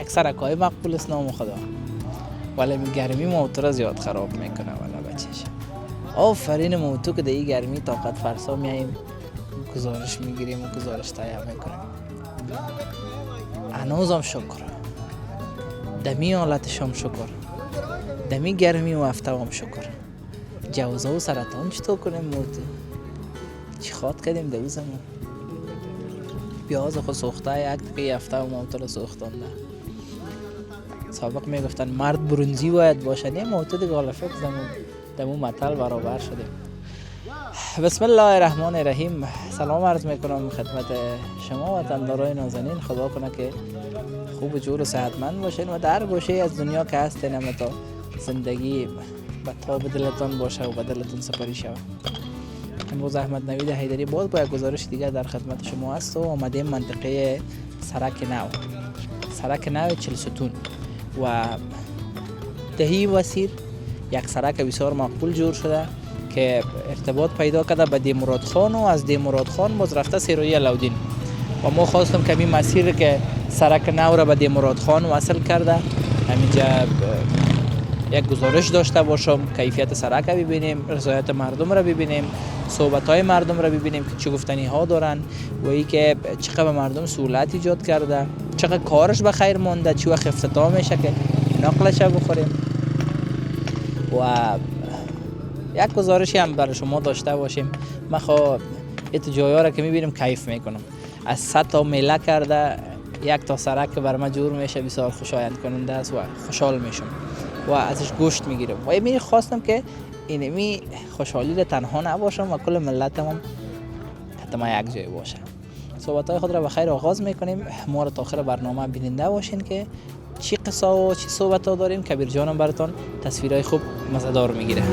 اکثر کای مقبول است نام خدا، ولی گرمی موتور زیاد خراب میکنه والا بچه‌ش. آفرین موتور که دی گرمی طاقت فرسا میایم گزارش میگیریم و گزارش تهیه میکنیم. هنوزم شکر دمی حالتشم شکر، دمی گرمی و هفته هم شکر. جوزه و سرطان چطور کنیم موتور؟ چی خواد کردیم دوزمون؟ پیاز خود سوخته یک دقیقه هفته و موتور سوختانده. سابق میگفتن مرد برونزی باید باشه، نه موتور دیگه حالا فکر دمو مطل برابر شده. بسم الله الرحمن الرحیم. سلام عرض میکنم خدمت شما وطندارای نازنین. خدا کنه که خوب و جور و صحتمند باشین و در گوشه از دنیا که هستین اما تا زندگی به تاب دلتان باشه و به دلتون سپری شود. امروز احمد نوید حیدری باز با یک گزارش دیگر در خدمت شما است و آمدیم منطقه سرک نو 40 ستون و دهی وسیر یک سرک بسیار مقبول جور شده که ارتباط پیدا کرده به دی مراد خان و از دی مراد خان باز رفته سیروی علاودین و ما خواستم که این مسیر که سرک نو را به دی مراد خان وصل کرده همینجا یک گزارش داشته باشم، کیفیت سرک را ببینیم، رضایت مردم را ببینیم، صحبت های مردم را ببینیم که چه گفتنی ها دارن و ای که چقدر به مردم سهولت ایجاد کرده، چقدر کارش به خیر مونده، چه وقت افتتاح میشه که نقلش بخوریم و یک گزارشی هم برای شما داشته باشیم. من خواهم ایت جای‌ها را که میبینیم کیف میکنم. از 100 تا میله کرده یک تا سرک که بر من جور میشه بسیار خوشایند کننده است و خوشحال میشم و ازش گوشت میگیرم و می خواستم که اینمی خوشحالی را تنها نباشم و کل ملت هم حتما یک جای باشه. صحبت‌های خود را به خیر آغاز میکنیم. ما را تا آخر برنامه بیننده باشین که چی قصه و چی صحبت ها داریم. کبیر جانم براتون تصویرهای خوب مزه‌دار میگیره.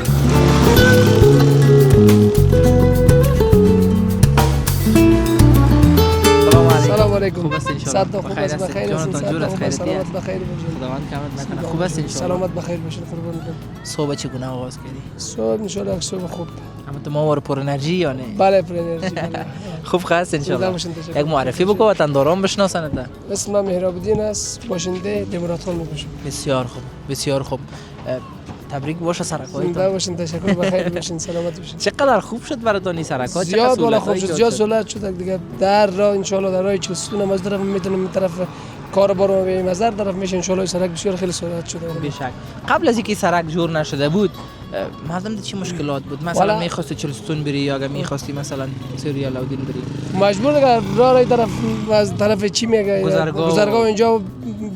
سلام علیکم. خوب است ان شاء الله. بخیر است. جانتان جور است. خیریت. بخیر باشین. خداوند کمت نکنه. خوب است ان شاء الله. سلامت بخیر باشین قربانتون. صبح چگونه آغاز کردی؟ صبح ان شاء الله صبح خوب. اما تو ما پر انرژی یا نه؟ بله پر انرژی بله. خوب خاص ان شاء الله. یک معرفی بکو وطنداران بشناسند. اسم من مهراب الدین است، باشنده دیمراد خان میباشم. بسیار خوب بسیار خوب. تبریک باشه سرکایتون. زنده باشین، تشکر، بخیر باشین، سلامت باشین. چقدر خوب شد براتون این سرکا؟ زیاد بالا خوب شد، زیاد سهولت شد دیگه. در راه ان شاء الله در راه 40 ستون از طرف میتونیم این طرف کاربار رو بریم از هر طرف میشه ان شاء الله. سرک بسیار خیلی سهولت شده. بیشک قبل از اینکه سرک جور نشده بود مردم چی مشکلات بود؟ مثلا می‌خواستی 40 ستون بری یا اگه می‌خواستی مثلا سری علاودین بری مجبور دیگه راه طرف از طرف چی میگه گذرگاه اینجا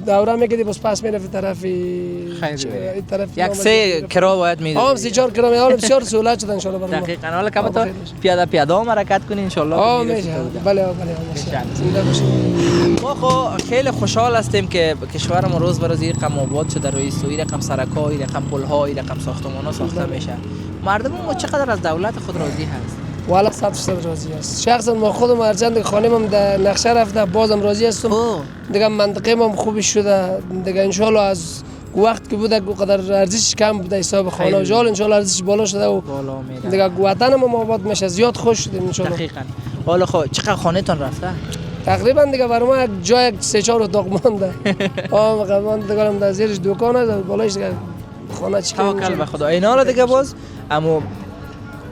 دوره میگه بس پس میره طرف این طرف یک سه کرا باید میده. 3-4 کرا میاد بسیار سهولت شد ان شاء الله برام. دقیقاً. حالا که تو پیاده هم حرکت کنی ان شاء الله. میشه. بله زنده باشید. ما خو خیلی خوشحال هستیم که کشورمون روز به روز رقم آباد شده، روی سوی رقم سرک‌ها، رقم پل‌ها، رقم ساختمان‌ها ساخته میشه. مردم ما چقدر از دولت خود راضی هست؟ والا 100% راضی است. شخصا ما خودم ارجند خانه‌ام در نقشه رفته بازم راضی هستم. دیگه منطقه هم خوب شده دیگه ان شاء الله. از وقت که بوده قدر ارزش کم بوده حساب خانه و جال ان شاء الله ارزش بالا شده و بالا میره دیگه. وطن هم آباد میشه، زیاد خوش شده ان شاء الله. دقیقاً. حالا خب چقدر خانه تان رفته؟ تقریبا دیگه برای ما یک جای 3-4 اتاق مونده. من دیگه در زیرش دکان است، بالایش دیگه خانه چیکار توکل به خدا. اینا رو دیگه باز اما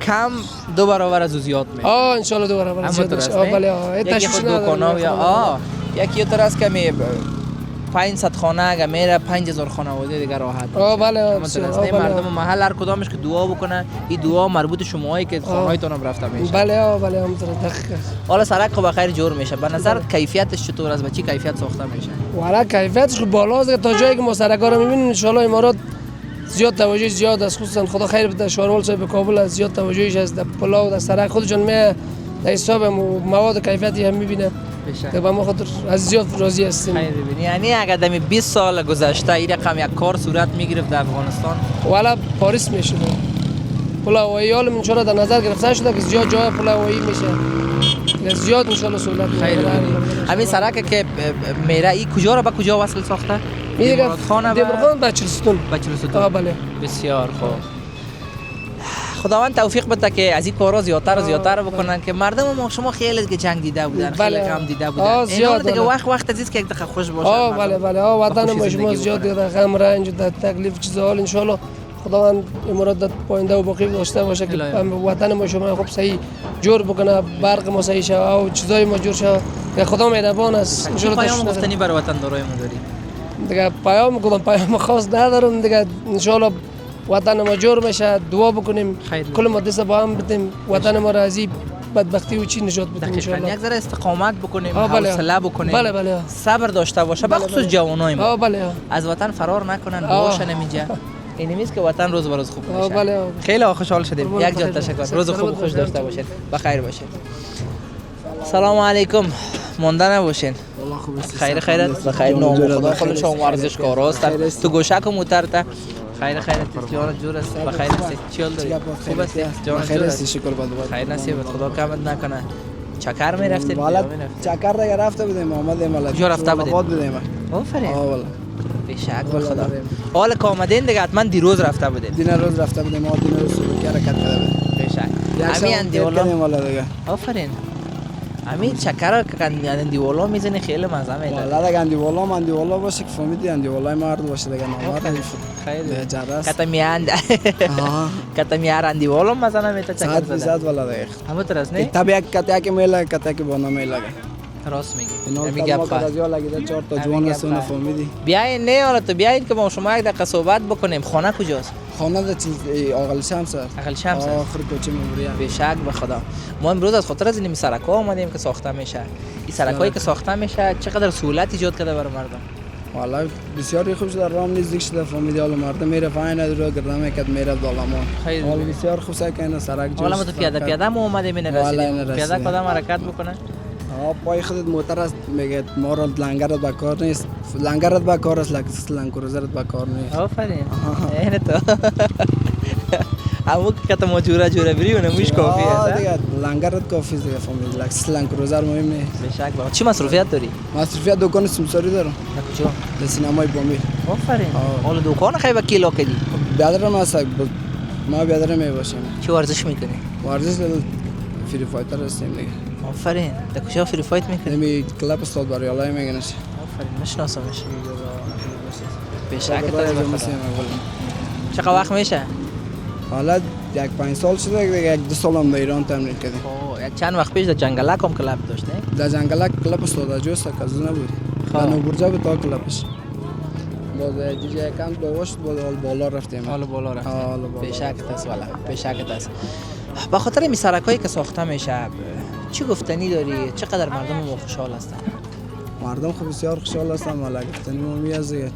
کم 2 برابر از زیاد میشه. ان شاء الله 2 برابر از زیاد میشه. بله تشویش نداره یا یکی طرف است که می 500 خانه اگه میره 5000 خانواده دیگه راحت. بله مردم محل هر کدامش که دعا بکنه این دعا مربوط شماهایی که خانه‌هایتون هم رفته میشه. بله همونطور دقیقاً. حالا سرک خب بخیر جور میشه. به نظرت کیفیتش چطور است؟ به چه کیفیت ساخته میشه؟ والا کیفیتش بالا است. تا جایی که ما سرکا رو میبینیم ان شاء الله امارات زیاد توجه زیاد است، خصوصا خدا خیر بده شاروال صاحب کابل از زیاد توجهش از پلاو در سرک خودشون می در حساب مواد کیفیتی هم میبینه که با ما خاطر از زیاد راضی هستیم. یعنی اگر دمی 20 سال گذشته این رقم یک کار صورت میگرفت در افغانستان والا پاریس میشد. پلاوایی حال ان شاء الله در نظر گرفته شده که زیاد جای پلاوایی میشه، زیاد ان شاء الله سهولت میگیره. همین سرک که میره این کجا را به کجا وصل ساخته؟ دیمراد خان به 40 ستون. به 40 ستون. بله. بسیار خوب. خداوند توفیق بده که از این کارا زیادتر و زیادتر بکنن که مردم ما شما خیلی که جنگ دیده بودن، خیلی غم دیده بودن. اینا دیگه وقت از که دیگه خوش باشه. بله وطن ما شما زیاد دیده غم رنج و تکلیف چیزا، حال ان شاء الله خداوند امارات پاینده و باقی داشته باشه که وطن ما شما خوب صحیح جور بکنه، برق ما صحیح شه و چیزای ما جور شه که خدا مهربان است. ان شاء الله پیام گفتنی برای وطن دارای ما داری؟ دیگه پیام خاص ندارم دیگه. ان شاء الله وطن ما جور بشه، دعا بکنیم کل ما دست با هم بدیم وطن ما را از بدبختی و چی نجات بدیم ان شاء الله. یک ذره استقامت بکنیم، حوصله بکنیم، بله صبر داشته باشه، بخصوص جوانای ما. بله از وطن فرار نکنن، باشن اینجا. این نیست که وطن روز به روز خوب بشه. بله خیلی خوشحال شدیم. یک جا تشکر. روز خوب و خوش داشته باشید. بخیر باشید. سلام علیکم. مانده نباشین. والله خوب است. خیرت بخیر. نام خدا خودش هم ورزشکاراست. تو گوشک و موترت. خیرت جان جور است. بخیر است. چیل داری؟ خوب است. جان خیر است. شکر باد. خیر نصیب خدا کمت نکنه. چکر می رفتین؟ والا چکر دیگه رفته بودیم، آمدیم والا. کجا رفته بودیم؟ آباد بودیم. آفرین. والا. بیشک به خدا. حالا که آمدین دیگه حتما دیروز رفته بودین. روز رفته بودیم، ما روز صبح حرکت کرده بودیم. بیشک. همین اندیوالا. والا دیگه. آفرین. همین چکر که اندیوالا میزنی خیلی مزه میده. والا دیگه اندیوالا باشه که فهمیدی اندیوالای مرد باشه دیگه نامرد. خیلی. جراست. کتا میار اندیوالا مزه نمیده چکر زدن. صد والا دیگه. همون طرز نه؟ تبیک کتا که میله کتا که بانا میله. راست میگی. میگه بخواد. لگیده 4 تا جوان رسونه فهمیدی. بیاین نه حالا تو بیاین که ما شما یک دقیقه صحبت بکنیم. خانه کجاست؟ خانه در چیز آقل شمس است. آقل شمس است. آخر کوچه مموریه. بیشک به خدا. ما امروز از خاطر از این سرک‌ها اومدیم که ساخته میشه. این سرک‌هایی که ساخته میشه چقدر سهولت ایجاد کرده برای مردم. والا بسیار خوب شده، رام نزدیک شده فهمیدی. حالا مردم میره پایین رو گرده میکرد میره دالمان. حالا بسیار خوب است که این سرک جوست. حالا ما تو پیاده ما اومدیم این رسیدیم. پیاده کدام حرکت بکنه؟ پای خودت موتر است میگه ما را لنگرت با کار نیست، لنگرت با کار است لنگ کروزرت با کار نیست. آفرین. این تو همون که تو جوره بری و نموش کافی است. دیگه لنگرت کافی است دیگه فهمیدی. لنگ کروزر مهم نیست. بیشک با چی مصرفیت داری؟ مصرفیت دکان سمساری دارم. کجا؟ در سینمای بامی. آفرین. حالا دکان خیلی کیلو کدی؟ بیادرم است. ما بیادرم میباشیم. چی ورزش میکنی؟ ورزش فری فایتر هستیم دیگه. آفرین. در کجا فری فایت میکنی؟ نمی کلاب استاد باریالای میگنش. آفرین. میشناسمش. بیشک چقدر وقت میشه؟ حالا یک 5 سال شده دیگه، 1-2 سال هم در ایران تمرین کردیم. یک چند وقت پیش در جنگلک هم کلاب داشت نه؟ در جنگلک کلاب استاد جوست کازو نبود. در نوبرجا بود تا کلابش. باز دیگه یکم باوش بالا رفتیم. حالا بالا رفتیم. حالا بالا. بیشک است والا. بیشک است. با خاطر این سرکایی که ساخته میشه چی گفتنی داری؟ چقدر مردم ما خوشحال هستن؟ مردم خب بسیار خوشحال هستن. والا گفتنی ما میازه.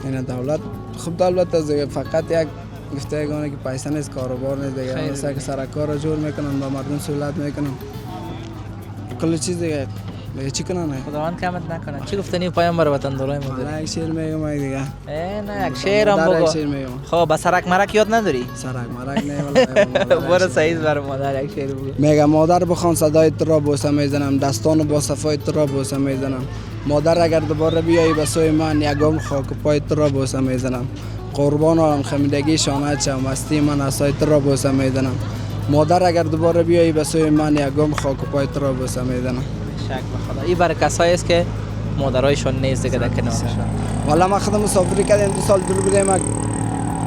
این دولت خوب دولت است دیگه، فقط یک گفته گونه که پیسه نیست، کاروبار نیست دیگه. مثلا که سرکار را جور میکنن با مردم سهولت میکنن. کل چیز دیگه چی کنن؟ خداوند کمت نکنه. چی گفتنی پایان بر وطن دارای ما داری؟ یک شعر میگم دیگه. نه یک شعر هم بگو. خب با سرک مرک یاد نداری؟ سرک مرک نه والا. برو سعید بر مادر یک شعر بگو. میگم مادر بخوان صدای تو را بوسه میزنم، دستان با صفای تو را بوسه میزنم. مادر اگر دوباره بیایی به سوی من، یگام خاک پای تو را بوسه میزنم. قربان آرم خمیدگی شانت شم، مستی من اسای تو را بوسه میزنم. مادر اگر دوباره بیایی به سوی من، یگام خاک پای تو را بوسه میزنم. شک به خدا. این برای کسایی است که مادرایشون نیست دیگه در کنارشون. والا ما خودم مسافری کردیم 2 سال دور بودیم،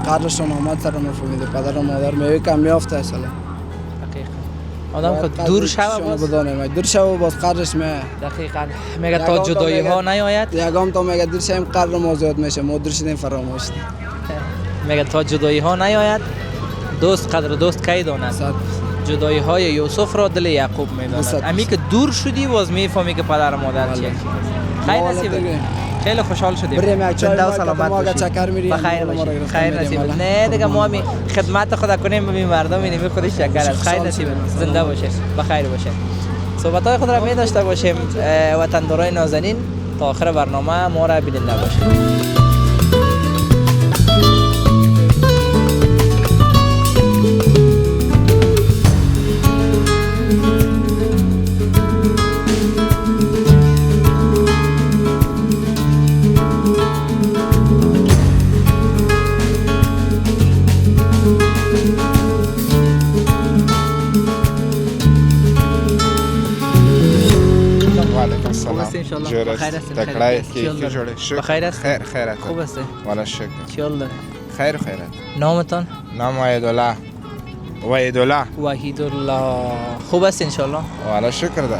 قدرشون آمد سر ما فهمیده. پدر و مادر میوه کم میافته اصلا. دقیقاً. آدم که دور شوه باز بدانیم دور شوه باز قدرش میه. دقیقاً. میگه تا جدایی ها نیاید. یگام تا میگه دور شیم قدر ما زیاد میشه، ما دور شدیم فراموش. میگه تا جدایی ها نیاید دوست قدر دوست کی داند. جدایی های یوسف را دل یعقوب میداند. امی که دور شدی باز میفهمی که پدر و مادر چیه. خیر نصیب. خیلی خوشحال شدیم. زنده و سلامت باشید. بخیر باشید. خیر نصیب. نه دیگه ما می خدمت خدا کنیم به مردم اینمی خودش شکر است. خیر نصیب. زنده باشید. بخیر باشید. صحبت های خود را می داشته باشیم. وطندارای نازنین تا آخر برنامه ما را بیننده باشید. خوب است انشالله. جور بخیر است. هستین. تکلای خیریت. کی جوره. بخیر است. خیر است. خوب است. والا شکر. چیال داره؟ خیر و خیرت. نامتان؟ نام وحیدالله. وحیدالله. وحیدالله. خوب است انشالله. والا شکر ده.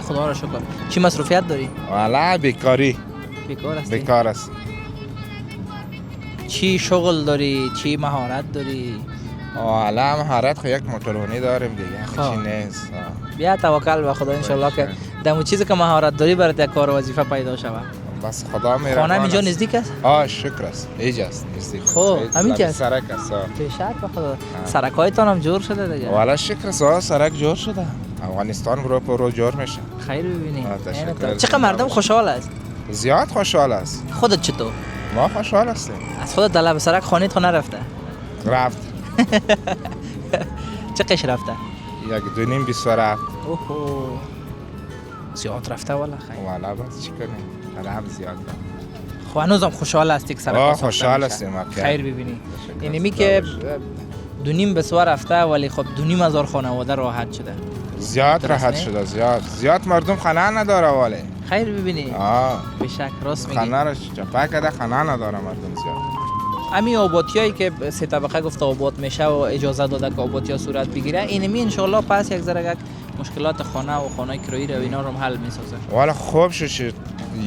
خدا را شکر. چی مصروفیت داری؟ والا بیکاری. بیکار هستی؟ بیکار است. چی شغل داری؟ چی مهارت داری؟ والا مهارت خو یک موتورونی داریم دیگه. خب. چی نیست. بیا توکل به خدا انشالله که دمو چیزی که مهارت داری برات یک کار و وظیفه پیدا شود. بس خدا میره. خانه اینجا نزدیک است؟ شکر است. اینجاست نزدیک. خب همینجا است. سرک است. به شک به خدا. سرکایتان هم جور شده دیگه. والا شکر است. سرک جور شده. افغانستان رو جور میشه. خیر ببینی. تشکر. چقدر مردم خوشحال است. زیاد خوشحال است. خودت چطور؟ ما خوشحال هستیم. از خودت طلب سرک خانیت خو نرفته؟ رفت. چه قش رفته؟ 1.5 بیست رفت. اوه زیاد رفته والا خیر. والا بس چی کنیم؟ حالا هم زیاد رفت. خب هنوزم خوشحال هستی که سرک خوشحال هستیم. خیر ببینی. یعنی می که 2.5 بسوار رفته ولی خب 2.5 خانواده راحت شده. زیاد راحت شده. زیاد مردم خانه نداره ولی. خیر ببینی. به شک راست میگی. خانه را چپا کرده خانه نداره مردم زیاد. امی آبادیایی که 3 طبقه گفته آباد میشه و اجازه داده که آبادیا صورت بگیره اینمی انشالله پس یک ذره یک مشکلات خانه و خانه کرایی رو اینا رو حل میسازه. والا خوب شد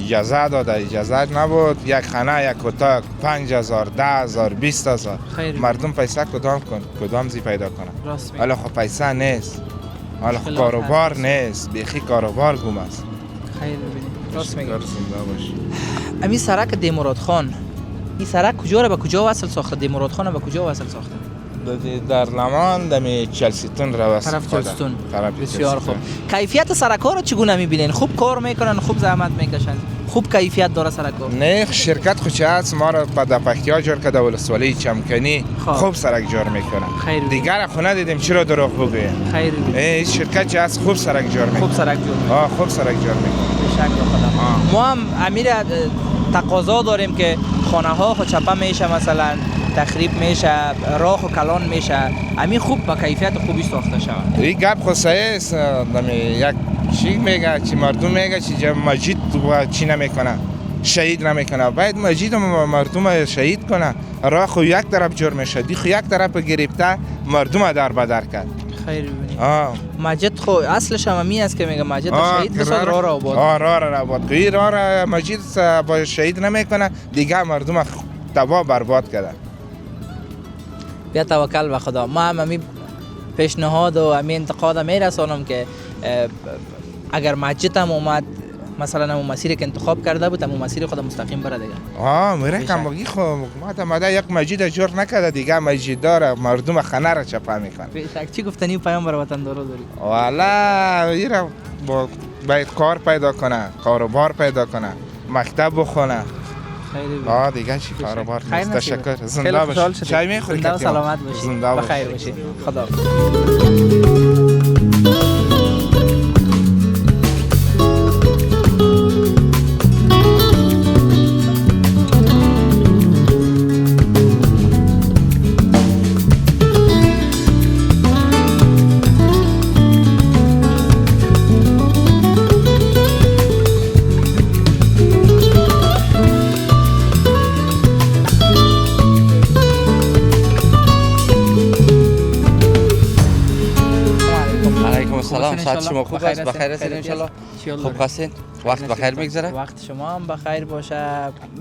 اجازه داده. اجازه نبود یک خانه یک اتاق 5,000 10,000 20,000 مردم پیسه کدام زی پیدا کنه. راست میگی. حالا خب پیسه نیست. حالا خب کاروبار نیست. بیخی کاروبار گم است. خیر ببینی. راست میگی. باش. امی سرک دیمراد خان این سرک کجا رو به کجا وصل ساخته؟ دیمراد خان به کجا وصل ساخته؟ در لمان دمی چلسیتون رو وصل طرف چلسیتون. طرف بسیار خوب. کیفیت سرک ها رو چگونه میبینین؟ خوب کار میکنن، خوب زحمت میکشن، خوب کیفیت داره سرک ها؟ نه شرکت خود چه هست ما رو به دپکیا جور کرده ولسوالی چمکنی خوب سرک جور میکنن. دیگر خونه دیدیم چرا دروغ بگویم. خیر. این شرکت چه هست خوب سرک جور میکنه. خوب سرک جور میکنه. خوب سرک جور میکنه. به شک خدا. ما هم امیر تقاضا داریم که خانه ها خود چپا میشه، مثلا تخریب میشه، راه و کلان میشه، همین خوب با کیفیت خوبی ساخته شود. این گپ خود صحیح است. یک چی میگه چی مردم میگه چی مجید چی نمیکنه، شهید نمیکنه. باید مجید مردم شهید کنه. راه خو یک طرف جور میشه، دی خو یک طرف گرفته مردم در بدر کرد. خیر ببینید. مجید خو اصلش هم می است که میگه مجید شهید بساز راه را آباد. راه را آباد. این راه را مجید با شهید نمیکنه، دیگه مردم تباه برباد کرده. بیا توکل به خدا. ما هم همین پیشنهاد و همین انتقاد میرسانم که اگر مجید هم اومد مثلا همون مسیری که انتخاب کرده بود همون مسیر خود مستقیم بره دیگه. میره کم بگی خب ما یک مجید جور نکرده دیگه مجید داره مردم خانه را چپا میکنه. چی گفتنی پیامبر وطن دارو داری؟ والا ایرا باید کار پیدا کنه، کاروبار پیدا کنه، مکتب بخونه. خیلی دیگه چی کاروبار نیست. تشکر. زنده باشی. چای میخوری؟ زنده و سلامت باشی. زنده بخیر باشی. خدا. ساعت شما خوب است؟ بخیر هستید ان شاء الله؟ خوب هستین؟ وقت بخیر میگذره؟ وقت شما هم بخیر باشه.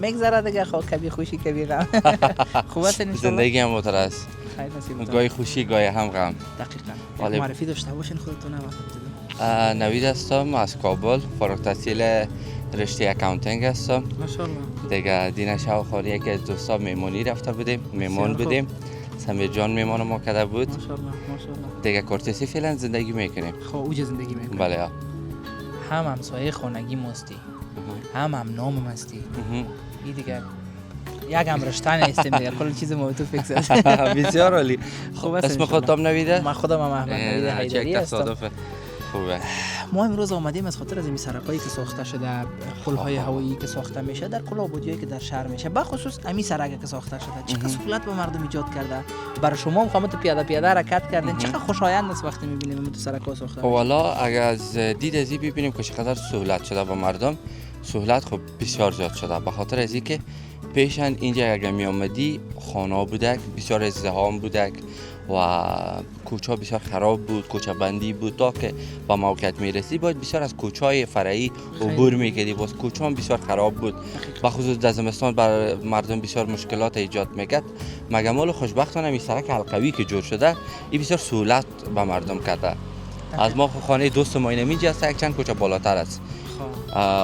میگذره دیگه. خب کبھی خوشی کبھی غم. خوب هستین ان شاء الله؟ زندگی هم موتور است. خیر نصیب. گاهی خوشی گاهی هم غم. دقیقاً. معرفی داشته باشین خودتون. وقت نوید هستم از کابل. فارغ التحصیل رشته اکاونتینگ هستم. ماشاءالله. دیگه دین شاو خالی یکی از دوستا میمونی رفته بودیم. میمون بودیم. سمیر جان میمان ما کرده بود. ماشاءالله ماشاءالله. دیگه کورتسی فعلا زندگی میکنیم. خب اوج زندگی میکنیم. بله. هم همسایه خانگی مستی. هم نام مستی. این دیگه یک هم رشته نیستیم دیگه. کل چیز ما تو فکس است. بسیار عالی. خوب است. اسم خودتون نویده؟ من خودم احمد نوید حیدری هستم. خوبه. ما امروز آمدیم از خاطر از این سرکایی که ساخته شده، پل‌های هوایی که ساخته میشه در کل آبادیایی که در شهر میشه، بخصوص امی سرک که ساخته شده چقدر سهولت به مردم ایجاد کرده. برای شما مقامات پیاده حرکت کردین چقدر خوشایند است وقتی میبینیم این سرک‌ها ساخته. خب والا اگر از دید ازی ببینیم که چقدر سهولت شده به مردم، سهولت خب بسیار زیاد شده. به خاطر از اینکه پیشن اینجا اگر می آمدی خانه بودک، بسیار ازدحام بودک و کوچه بسیار خراب بود، کوچه بندی بود. تا که با موقعیت میرسی باید بسیار از کوچه های فرعی عبور میکردی، باز کوچه هم بسیار خراب بود. به خصوص در زمستان بر مردم بسیار مشکلات ایجاد میکرد. مگر مال خوشبختانه این سرک حلقوی که جور شده این بسیار سهولت به مردم کرده. از ما خانه دوست ما اینجا است، یک چند کوچه بالاتر است.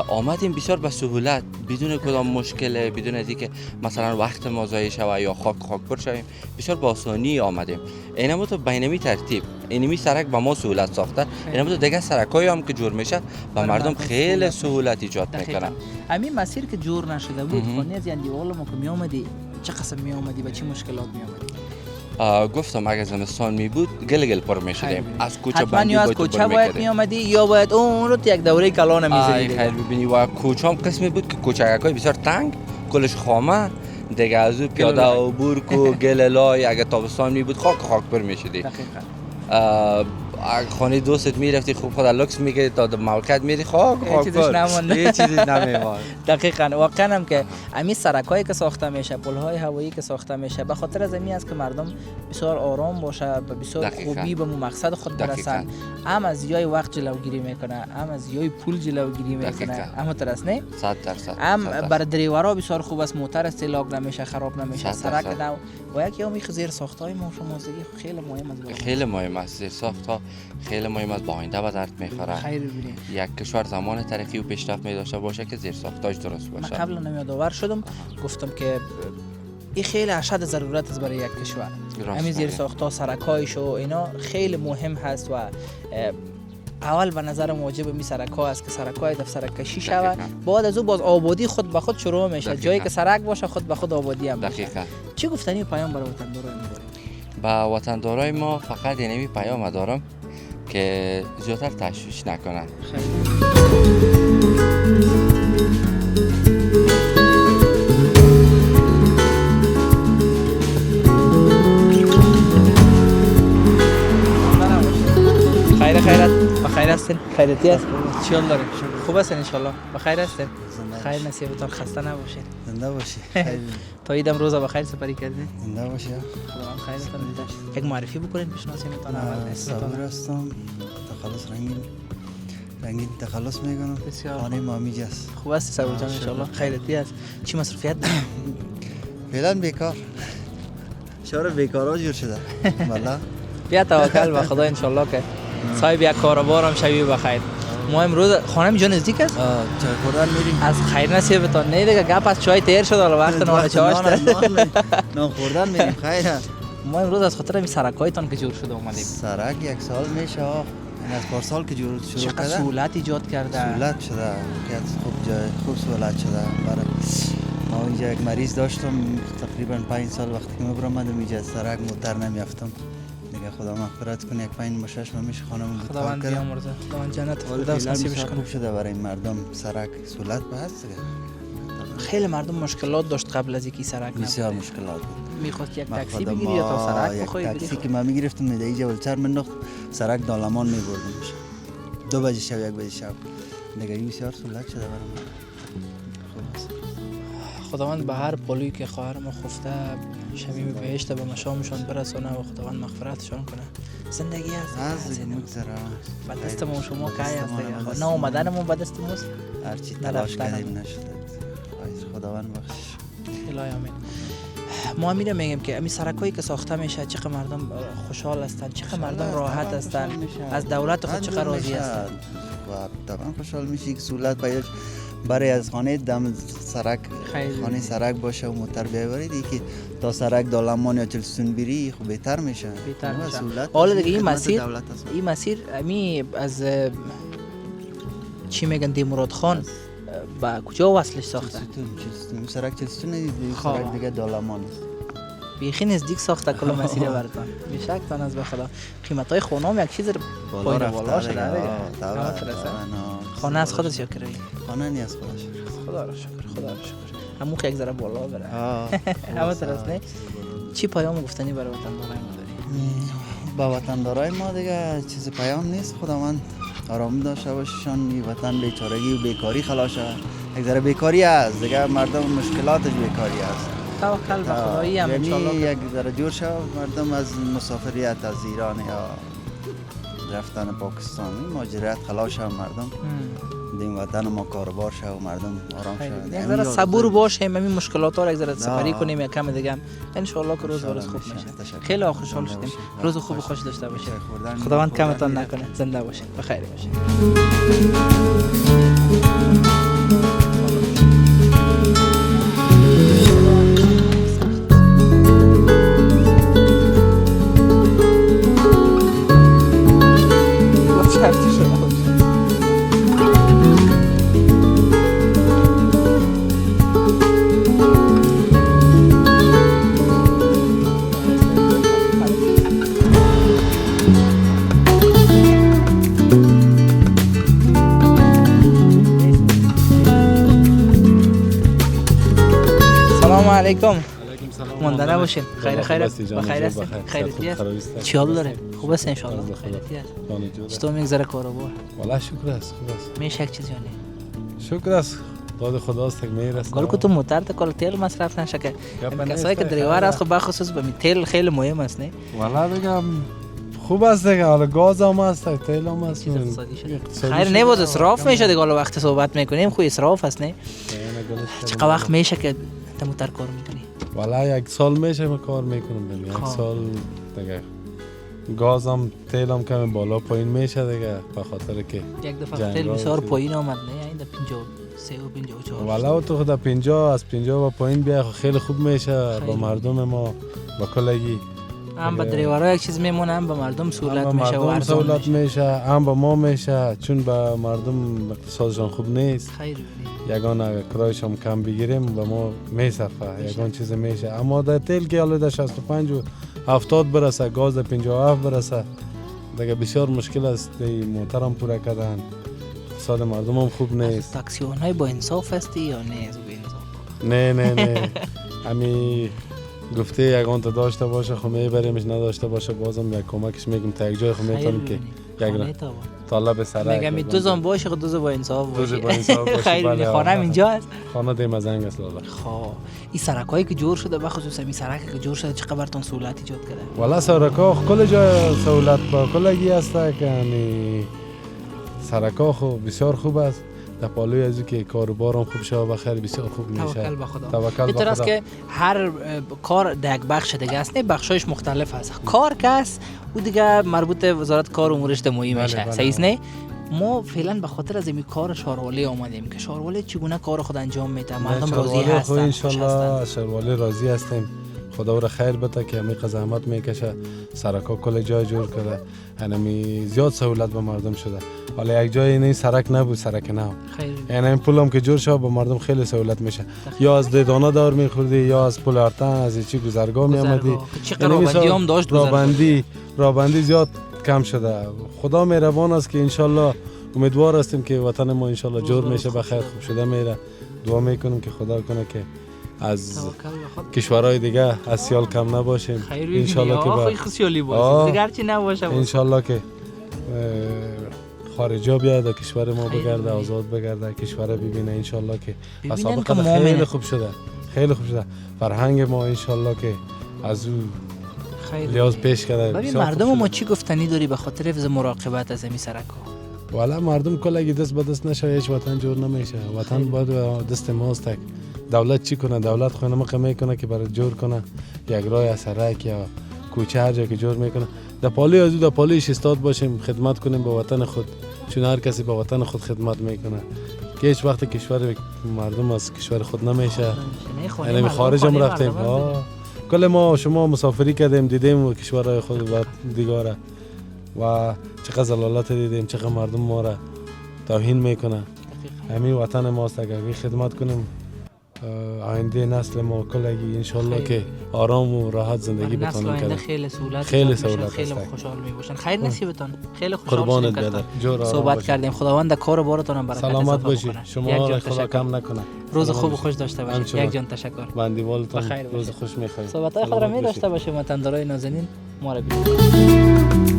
آمدیم بسیار به سهولت، بدون کدام مشکل، بدون از اینکه مثلا وقت ما ضایع شود یا خاک پر شویم، بسیار با آسانی آمدیم. اینم تو بینمی ترتیب اینمی سرک به ما سهولت ساخته. اینم تو دیگه سرکایی هم که جور میشه به مردم خیلی سهولت ایجاد میکنه. همین مسیر که جور نشده بود خانه از دیوال ما که می اومدی چه قسم می اومدی و چه مشکلات می اومدی؟ گفتم اگه زمستان می بود گل پر میشدیم. از کوچه حتما بندی یا از کوچه باید می آمدی یا باید اون رو یک دوره کلان میزدی. خیلی ببینی و کوچه هم قسمی بود که کوچه‌های بسیار تنگ، کلش خامه، دیگه از او پیاده عبور کو گل لای اگه تابستان می بود خاک پر میشدی. دقیقاً. خانه دوستت میرفتی خوب خود لوکس میگه تا موقعیت میری خاک یه چیزی نمیمونه. دقیقاً. واقعا هم که امی سرکایی که ساخته میشه، پل‌های هوایی که ساخته میشه به خاطر از امی است که مردم بسیار آرام باشه، به بسیار خوبی به مقصد خود برسن. هم از یای وقت جلوگیری میکنه، هم از یای پول جلوگیری میکنه. اما درست نه 100%. هم برای دریورا بسیار خوب است، موتور استهلاک نمیشه، خراب نمیشه. سرک نو و یکی هم زیر ساختای ما شمازگی خیلی مهم است. خیلی مهم است زیر ساخت‌ها، خیلی مهم است، با آینده به درد میخوره. خیر ببینید یک کشور زمان ترقی و پیشرفت می داشته باشه که زیر ساختاش درست باشه. من قبلا یادآور شدم گفتم که این خیلی اشد ضرورت است برای یک کشور. همین زیر ساخت‌ها، سرکایش و اینا خیلی مهم هست و اول به نظر واجب می سرک‌ها است که سرک‌های دفتر کشی شود. بعد از او باز آبادی خود به خود شروع میشه. جایی که سرک باشه خود به خود آبادی هم میشه. چی گفتنی و پیام برای وطندارای ما دارید؟ با وطندارای ما فقط اینمی پیام دارم که زیادتر تشویش نکنن. خیرت بخیر هستین؟ خیرتی هست؟ چی حال دارین؟ خوب هستین ان شاء الله؟ بخیر هستین؟ خیر نصیبتون، خسته نباشین. زنده باشی. تا عیدم روزا بخیر سپری کردین؟ زنده باشی. خداوند خیرتون بده. یک معرفی بکنین بشناسیمتون اول. صابر هستم. تخلص رنگین تخلص میکنم. خانه مامی است. خوب هستی صابر جان ان شاء الله؟ خیرتی هست. چی مصروفیت داری؟ فعلا بیکار. شهر بیکارا جور شده. والا. بیا توکل به خدا ان شاء الله که صاحب یک کاروبار هم شوی بخیر. ما امروز خانه جان نزدیک است؟ چای خوردن میریم. از خیر نصیبتون. نه دیگه گپ از چای تیر شد حالا وقت نان چاش نان خوردن میریم خیر. ما امروز از خاطر این سرکایتون که جور شده اومدیم. سرک یک سال میشه این از پارسال که جور شروع چقدر سهولت ایجاد کرده. سهولت شده که خوب سهولت شده. برای ما اینجا یک مریض داشتم تقریبا 5 سال وقتی که من برآمدم اینجا سرک موتر نمیافتم. دیگه خدا مغفرت کنه یک 5 ماه 6 ماه میشه خانم بود. خداوند بیامرزه. خداوند جنت فردوس نصیبش کنه. خوب شده برای مردم سرک سهولت به هست. خیلی مردم مشکلات داشت قبل از اینکه سرک نبود. بسیار مشکلات بود. میخواست یک تاکسی بگیری یا تا سرک بخوای بری. تاکسی که ما میگرفتم میده اینجا ولچر منداخت سرک دالمان میبردیمش. 2 بجه شب 1 بجه شب. دیگه بسیار سهولت شده برام. خداوند به هر پلویی که خواهر ما خفته شمیم بهشت به مشامشان برسونه و خداوند مغفرتشان کنه. زندگی از میگذره. به دست ما شما که هست. نه اومدن ما به دست ماست. هر چی تلاش کردیم نشده. خداوند بخش. الهی آمین. ما میگیم که امی سرکایی که ساخته میشه چقدر مردم خوشحال هستن، چقدر مردم راحت هستن، از دولت خود چقدر راضی هستن. و طبعا خوشحال میشی که سهولت باید برای از خانه دم سرک خانه سرک باشه و موتر بیاورید که تا سرک دالمان یا چلستون بری خب بهتر میشه. حالا دیگه این مسیر امی از چی میگن مراد خان با کجا وصلش ساخته؟ چلستون سرک چلستون سرک دیگه دالمان است. بیخی نزدیک ساخته کل مسیر براتون بیشک تان از به خدا قیمتای خونه هم یک چیز بالا شده دیگه خانه از خودت یا کرایی خانه نی از خودش خدا را شکر همون یک ذره بالا بره همه طرف نه چی پیام گفتنی برای وطندارای ما داری با وطندارای ما دیگه چیز پیام نیست خداوند آرامی داشته باششان این وطن بیچارگی و بیکاری خلاص شود یک ذره بیکاری است دیگه مردم مشکلاتش بیکاری است توکل به خدایی هم ان شاء الله یک ذره جور شود مردم از مسافریت از ایران یا رفتن پاکستان مهاجرت خلاص شود مردم دین وطن ما کاربار شود مردم آرام شود یک ذره صبور باشیم همین مشکلات ها را یک ذره سپری کنیم یک کم دیگه ان شاء الله که روز به روز خوب میشه خیلی خوشحال شدیم روز خوب و خوش داشته باشید خداوند کمتان نکنه زنده باشید بخیر باشید علیکم مانده نباشین خیر بخیر هستین خیریتی است چی حال داره خوب است ان شاء الله خیریتی است چطور میگذره کاروبار والله شکر است خوب است میشه یک چیز یعنی شکر است داد خداست که میرسه گل کو تو موتر تا تیل مصرف نشه که کسایی که دریور است خب بخصوص به تیل خیلی مهم است نه والله بگم خوب است دیگه حالا گاز هم است تیل هم است خیر نه باز اسراف میشه دیگه حالا وقتی صحبت میکنیم خو اسراف است نه چقدر وقت میشه که تو موتر کار میکنی والله یک سال میشه من کار میکنم یک سال دیگه گازم تیلم کم بالا پایین میشه دیگه به خاطر که یک دفعه تیل بسیار پایین آمد نه این 53 و 54 والله تو خدا 50 از 50 و پایین بیا خیلی خوب میشه با مردم ما با کلگی هم به دریورا یک چیز میمونه هم به مردم سهولت میشه و ارزان میشه هم به ما میشه چون به مردم اقتصادشان خوب نیست خیر یگان کرایش هم کم بگیریم به ما میصرفه یگان چیز میشه اما در تیل که حالا در 65 و 70 برسه گاز در 57 برسه دیگه بسیار مشکل است موترم پوره کردن اقتصاد مردم هم خوب نیست تاکسیون های با انصاف هستی یا نه نه امی گفته یگان تا داشته باشه خب میبریمش نداشته باشه بازم یک کمکش میگم تا یک جای خب میتونیم که یک طالب سرک میگم دوزم باشه خود دوز با انصاف باشه خیلی خانه اینجا است خانه دیم زنگ است لاله خب این سرکایی که جور شده بخصوص این سرکی که جور شده چقدر براتون سهولت ایجاد کرده والا سرکا کل جای سهولت با کلگی است که یعنی سرکا خوب بسیار خوب است در پالوی از که کاروبارم خوب شود بخیر بسیار خوب میشه توکل به خدا اینطور است که هر کار در یک بخش دیگه است نه بخشایش مختلف است کار که است او دیگه مربوط به وزارت کار و امور اجتماعی میشه صحیح نه ما فعلا به خاطر از این کار شاروالی آمدیم که شاروالی چگونه کار خود انجام میده مردم راضی هستن ان شاء الله شاروالی راضی هستیم خدا را خیر بده که همین زحمت میکشه سرکا کل جای جور کرده یعنی زیاد سهولت به مردم شده حالا یک جای این سرک نبود سرک نه یعنی این پولم که جور شد به مردم خیلی سهولت میشه یا از دیدانه دار میخوردی یا از پل ارتن از چی گذرگاه میامدی رابندی هم داشت رابندی زیاد کم شده خدا مهربان است که انشالله امیدوار هستیم که وطن ما انشالله جور میشه بخیر خوب شده میره دعا میکنیم که خدا کنه که از کشورهای دیگه از سیال کم نباشیم انشالله که با خیلی باشه دیگر چی نباشه انشالله که خارجا بیاد کشور ما بگرده آزاد بگرده کشور ببینه انشالله که سابقه خیلی خوب شده فرهنگ ما انشالله که از او لیاز پیش کرده ببین مردم ما چی گفتنی داری به خاطر حفظ مراقبت از این سرکا والا مردم کل اگه دست به دست نشه هیچ وطن جور نمیشه وطن باید دست ماست دولت چی کنه دولت خونه ما کمی کنه که برای جور کنه یک راه سرک یا کوچه هر جا که جور میکنه در پالی از در پالیش استاد باشیم خدمت کنیم به وطن خود چون هر کسی به وطن خود خدمت میکنه که هیچ وقت کشور مردم از کشور خود نمیشه یعنی خارج هم رفتیم کل ما شما مسافری کردیم دیدیم کشورهای خود و دیگاره و چقدر ضلالت دیدیم چقدر مردم ما را توهین میکنه همین وطن ماست اگر خدمت کنیم آینده نسل ما کلگی انشالله که آرام و راحت زندگی نسل بتونن آینده کردن. خیلی سهولت خیلی میشه، سهولت خیلی است. خوشحال میباشن. خیر نصیبتون. خیلی خوشحال قربانت شدیم که بیادر. جور آرام صحبت باشی. کردیم. خداوند کار و بارتون برکت سلامت اضافه باشی. بکنه. شما یک را جان خدا تشکر. کم نکنه. روز سلامت خوب و باشی. خوش داشته باشید. همچنان. یک جان تشکر. بندیوالتون بخیر روز باشید. خوش میخواهیم. صحبت‌های خود را می داشته باشیم و تندرای نازنین ما را ببینید.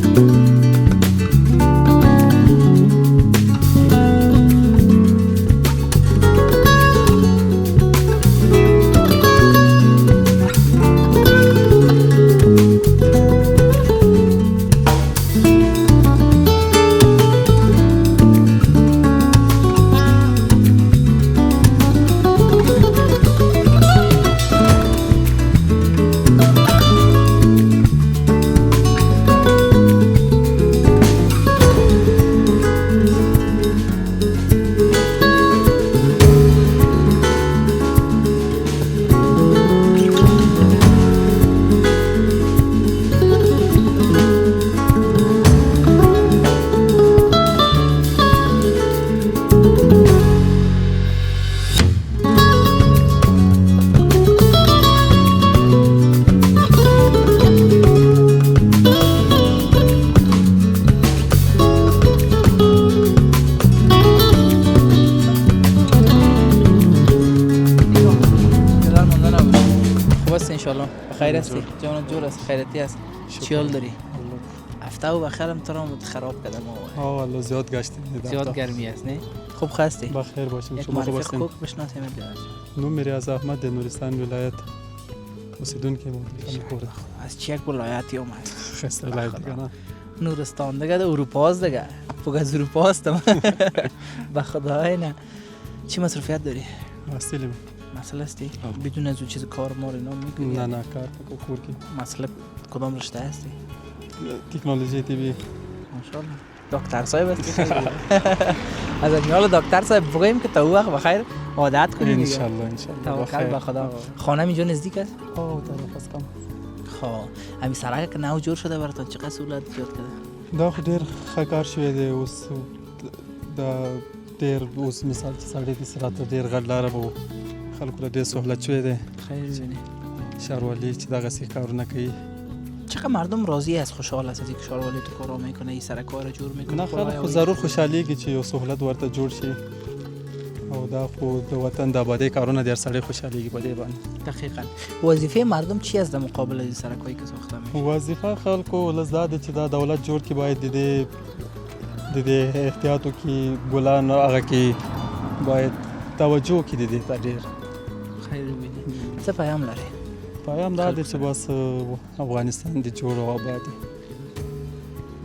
انشالله بخیر هستی؟ جانت جور است؟ خیرتی است؟ چی حال داری؟ هفته و بخیرم تو را خراب کردم. والله زیاد گشتیم. زیاد گرمی است نه؟ خوب هستی؟ بخیر باشیم. یک شما خوب معرفی هستین؟ خوب بشناسیم بیاد. نام میری از احمد نورستان ولایت اوسیدونکی بود. از چه یک ولایتی اومد؟ خسته ولایت دیگه نه. نورستان دیگه در اروپا است دیگه. فوق از اروپا است. به خدای نه. چی مصرفیت داری؟ استیلیم. مسئله استی؟ بدون از اون چیز کار ما رو نام میکنی؟ نه نه کار کور کی. مسئله کدام رشته هستی؟ تکنولوژی تی وی. ماشاءالله. دکتر صاحب هستی؟ از میال دکتر صاحب بگوییم که تا وقت بخیر عادت کنیم. ان شاء الله توکل به خدا. خانه اینجا نزدیک است؟ طرف است کم. خب همین سرک که نو جور شده برات چقدر سهولت ایجاد کرده؟ دا خو ډیر ښه کار شوی دی اوس دا ډیر اوس مثال چې سړی دې سره ته ډیر غټ لاره به و خلکو له ډیر سهولت شوی دی خیر ببینی ښاروالي چې دغسې کارونه کوي چقدر مردم راضی است خوشحال است از اینکه ښاروالي تو کارا میکنه این سرک ها رو جور میکنه؟ نه خلک خو ضرور خوشحالیږي چې یو سهولت ورته جوړ شي او دا خو د وطن د آبادۍ کارونه ډېر سړی خوشحالیږي په دې باندې. دقیقاً وظیفه مردم چی است در مقابل این سرک هایی که ساخته میشه؟ وظیفه خلکو لږ دا ده چې دا دولت جوړ کړي باید د دې احتیاط وکړي ګلان هغه کې باید توجه وکړي د دې ته ډېر. خیر ببینی څه پیام لري؟ پیام دا دی چې بس افغانستان دې جوړ او آباد وي.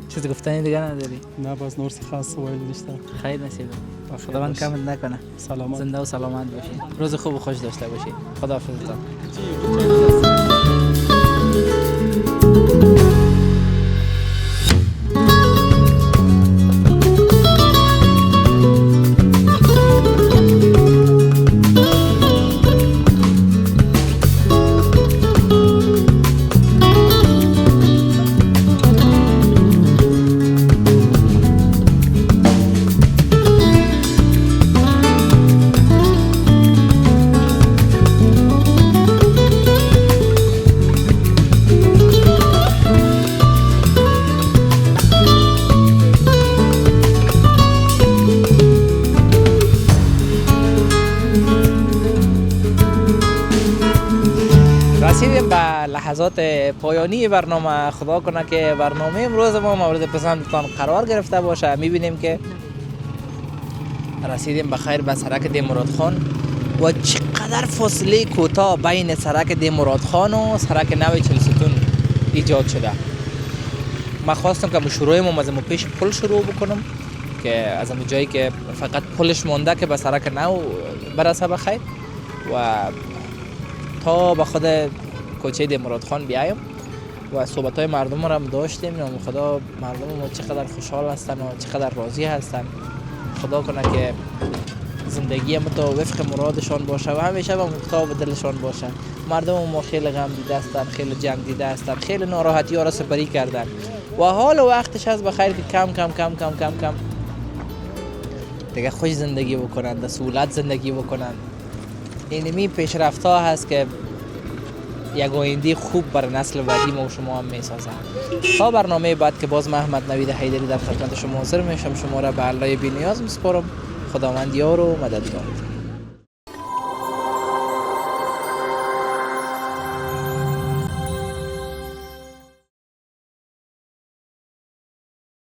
چیز گفتنی دیگه نداری؟ نه بس نور څه خاص ویل نشته. خیر نصیب خداوند کمت نکنه. سلامت. زنده و سلامت باشید. روز خوب و خوش داشته باشید. خداحافظتان. رسیدیم به لحظات پایانی برنامه. خدا کنه که برنامه امروز ما مورد پسندتان قرار گرفته باشه. میبینیم که رسیدیم به خیر به سرک دی مراد خان و چقدر فاصله کوتاه بین سرک دی مراد خان و سرک نو چلستون ایجاد شده. ما خواستم که شروع ما از پیش پل شروع بکنم که از اون جایی که فقط پلش مونده که به سرک نو برسه به خیر و تا به خود کوچه دی مراد خان بیایم و صحبت های مردم را هم داشتیم. نام خدا مردم ما چقدر خوشحال هستن و چقدر راضی هستن. خدا کنه که زندگی ما تا وفق مرادشان باشه و همیشه به مطابق دلشان باشه. مردم ما خیلی غم دیده هستن، خیلی جنگ دیده هستن، خیلی ناراحتی ها را سپری کردن و حال و وقتش هست بخیر که کم کم کم کم کم کم دیگه خوش زندگی بکنن، در سهولت زندگی بکنن اینمی پیشرفت ها هست که یک آینده خوب برای نسل بعدی ما و شما هم میسازن. تا برنامه بعد که باز محمد نوید حیدری در خدمت شما حاضر میشم، شما را به الله بی نیاز میسپارم. خداوند یار و مددگار.